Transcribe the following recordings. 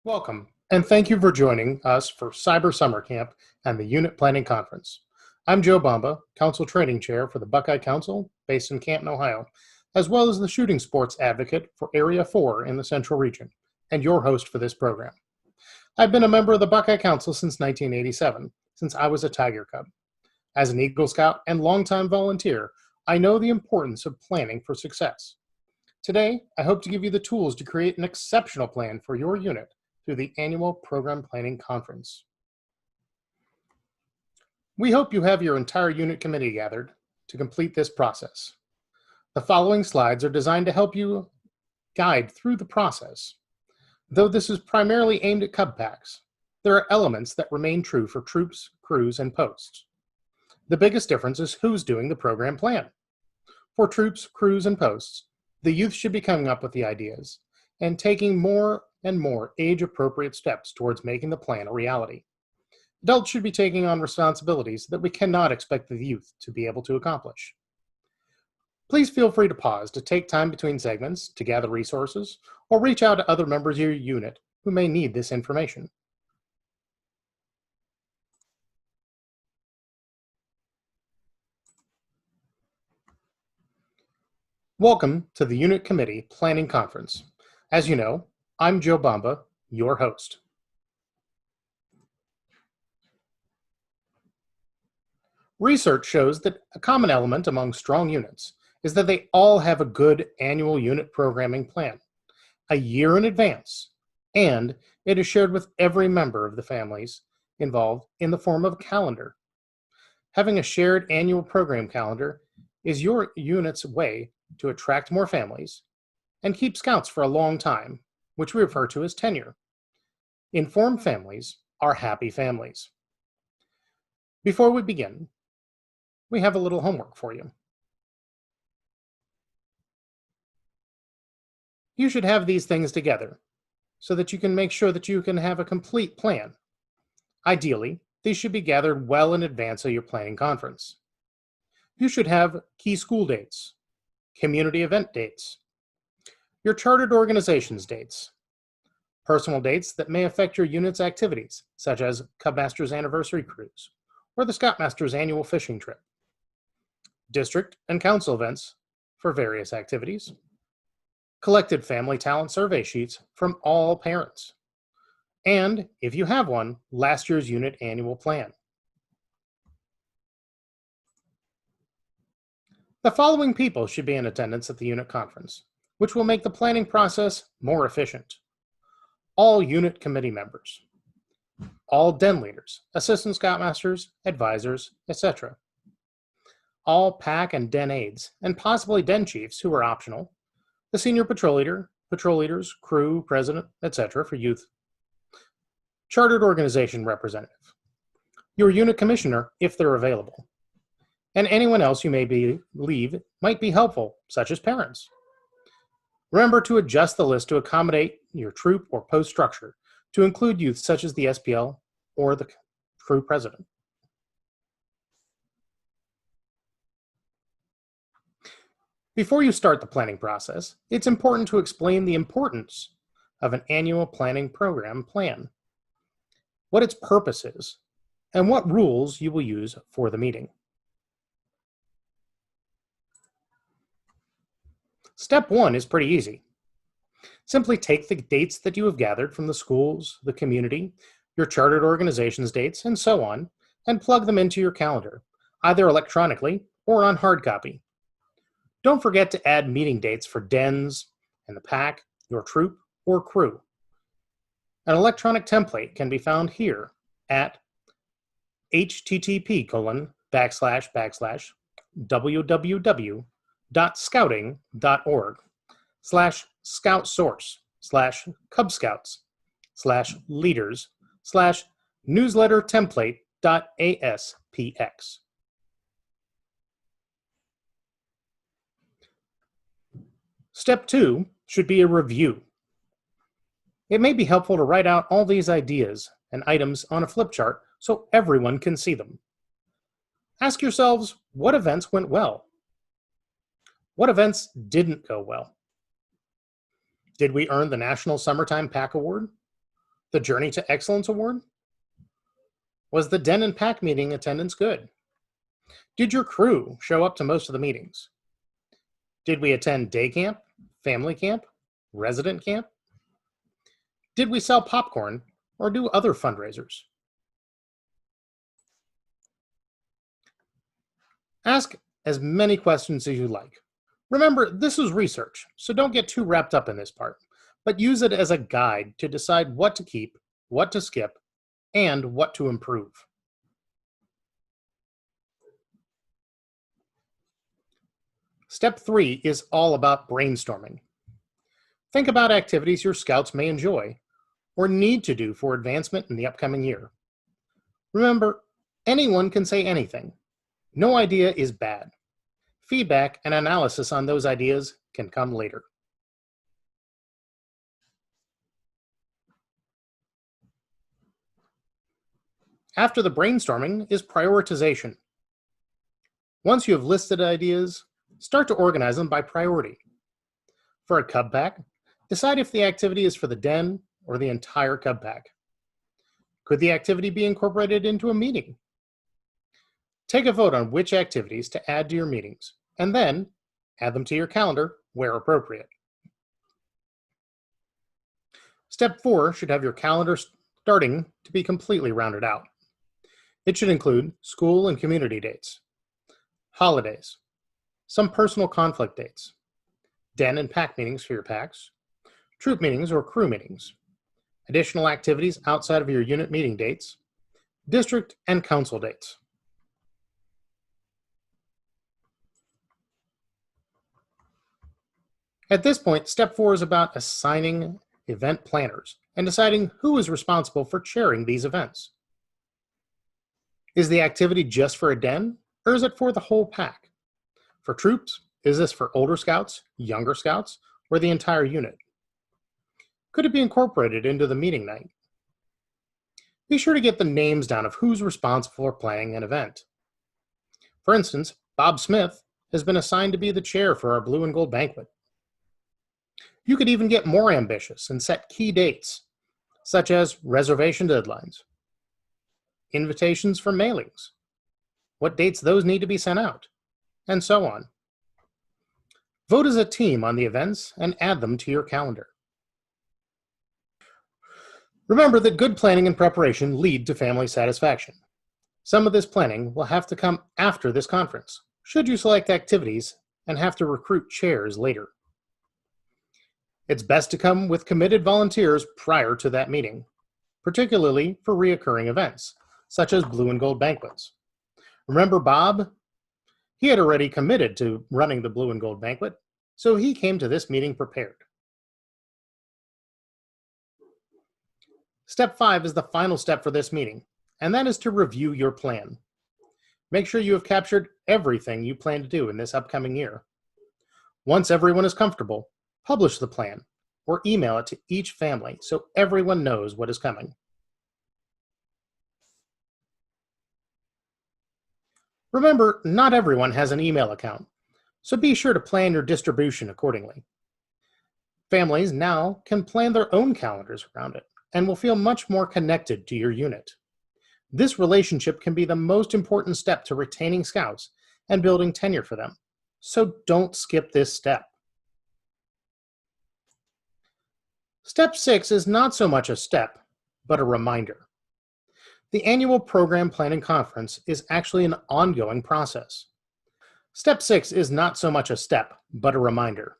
Welcome, and thank you for joining us for Cyber Summer Camp and the Unit Planning Conference. I'm Joe Bomba, Council Training Chair for the Buckeye Council, based in Canton, Ohio, as well as the Shooting Sports Advocate for Area 4 in the Central Region, and your host for this program. I've been a member of the Buckeye Council since 1987, since I was a Tiger Cub. As an Eagle Scout and longtime volunteer, I know the importance of planning for success. Today, I hope to give you the tools to create an exceptional plan for your unit through the annual Program Planning Conference. We hope you have your entire unit committee gathered to complete this process. The following slides are designed to help you guide through the process. Though this is primarily aimed at Cub packs, there are elements that remain true for troops, crews, and posts. The biggest difference is who's doing the program plan. For troops, crews, and posts, the youth should be coming up with the ideas and taking more and more age-appropriate steps towards making the plan a reality. Adults should be taking on responsibilities that we cannot expect the youth to be able to accomplish. Please feel free to pause to take time between segments to gather resources or reach out to other members of your unit who may need this information. Welcome to the Unit Committee Planning Conference. As you know, I'm Joe Bomba, your host. Research shows that a common element among strong units is that they all have a good annual unit programming plan, a year in advance, and it is shared with every member of the families involved in the form of a calendar. Having a shared annual program calendar is your unit's way to attract more families and keep scouts for a long time, which we refer to as tenure. Informed families are happy families. Before we begin, we have a little homework for you. You should have these things together so that you can make sure that you can have a complete plan. Ideally, these should be gathered well in advance of your planning conference. You should have key school dates, community event dates, your chartered organization's dates, personal dates that may affect your unit's activities, such as Cubmasters Anniversary Cruise or the Scoutmasters Annual Fishing Trip, district and council events for various activities, collected family talent survey sheets from all parents, and, if you have one, last year's unit annual plan. The following people should be in attendance at the unit conference, which will make the planning process more efficient. All unit committee members, all den leaders, assistant scoutmasters, advisors, etc. All pack and den aides, and possibly den chiefs who are optional, the senior patrol leader, patrol leaders, crew, president, etc. for youth, chartered organization representative, your unit commissioner if they're available, and anyone else you may believe might be helpful, such as parents. Remember to adjust the list to accommodate your troop or post structure to include youth such as the SPL or the crew president. Before you start the planning process, it's important to explain the importance of an annual planning program plan, what its purpose is, and what rules you will use for the meeting. Step 1 is pretty easy. Simply take the dates that you have gathered from the schools, the community, your chartered organization's dates, and so on, and plug them into your calendar, either electronically or on hard copy. Don't forget to add meeting dates for dens and the pack, your troop, or crew. An electronic template can be found here at www.scouting.org/scoutsource/cubscouts/newslettertemplate.aspx. Step 2 should be a review. It may be helpful to write out all these ideas and items on a flip chart so everyone can see them. Ask yourselves, what events went well? What events didn't go well? Did we earn the National Summertime Pack Award? The Journey to Excellence Award? Was the Den and Pack meeting attendance good? Did your crew show up to most of the meetings? Did we attend day camp, family camp, resident camp? Did we sell popcorn or do other fundraisers? Ask as many questions as you like. Remember, this is research, so don't get too wrapped up in this part, but use it as a guide to decide what to keep, what to skip, and what to improve. Step 3 is all about brainstorming. Think about activities your scouts may enjoy or need to do for advancement in the upcoming year. Remember, anyone can say anything. No idea is bad. Feedback and analysis on those ideas can come later. After the brainstorming is prioritization. Once you have listed ideas, start to organize them by priority. For a cub pack, decide if the activity is for the den or the entire cub pack. Could the activity be incorporated into a meeting? Take a vote on which activities to add to your meetings, and then add them to your calendar where appropriate. Step 4 should have your calendar starting to be completely rounded out. It should include school and community dates, holidays, some personal conflict dates, den and pack meetings for your packs, troop meetings or crew meetings, additional activities outside of your unit meeting dates, district and council dates. At this point, step 4 is about assigning event planners and deciding who is responsible for chairing these events. Is the activity just for a den, or is it for the whole pack? For troops, is this for older scouts, younger scouts, or the entire unit? Could it be incorporated into the meeting night? Be sure to get the names down of who's responsible for planning an event. For instance, Bob Smith has been assigned to be the chair for our blue and gold banquet. You could even get more ambitious and set key dates, such as reservation deadlines, invitations for mailings, what dates those need to be sent out, and so on. Vote as a team on the events and add them to your calendar. Remember that good planning and preparation lead to family satisfaction. Some of this planning will have to come after this conference, should you select activities and have to recruit chairs later. It's best to come with committed volunteers prior to that meeting, particularly for reoccurring events, such as blue and gold banquets. Remember Bob? He had already committed to running the blue and gold banquet, so he came to this meeting prepared. Step 5 is the final step for this meeting, and that is to review your plan. Make sure you have captured everything you plan to do in this upcoming year. Once everyone is comfortable, publish the plan or email it to each family so everyone knows what is coming. Remember, not everyone has an email account, so be sure to plan your distribution accordingly. Families now can plan their own calendars around it and will feel much more connected to your unit. This relationship can be the most important step to retaining scouts and building tenure for them, so don't skip this step. Step 6 is not so much a step, but a reminder. The annual program planning conference is actually an ongoing process. Step 6 is not so much a step, but a reminder.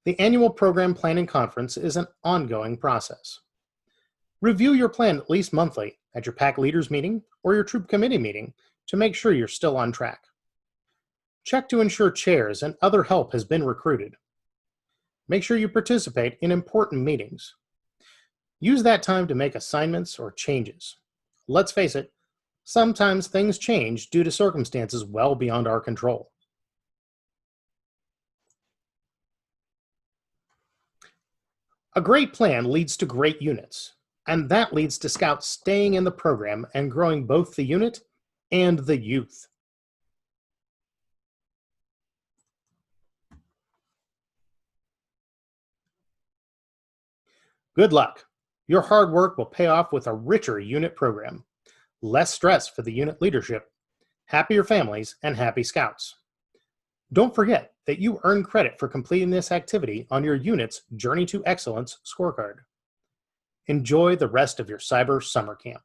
The annual program planning conference is an ongoing process. Review your plan at least monthly at your pack leaders meeting or your troop committee meeting to make sure you're still on track. Check to ensure chairs and other help has been recruited. Make sure you participate in important meetings. Use that time to make assignments or changes. Let's face it, sometimes things change due to circumstances well beyond our control. A great plan leads to great units, and that leads to scouts staying in the program and growing both the unit and the youth. Good luck. Your hard work will pay off with a richer unit program, less stress for the unit leadership, happier families, and happy scouts. Don't forget that you earn credit for completing this activity on your unit's Journey to Excellence scorecard. Enjoy the rest of your cyber summer camp.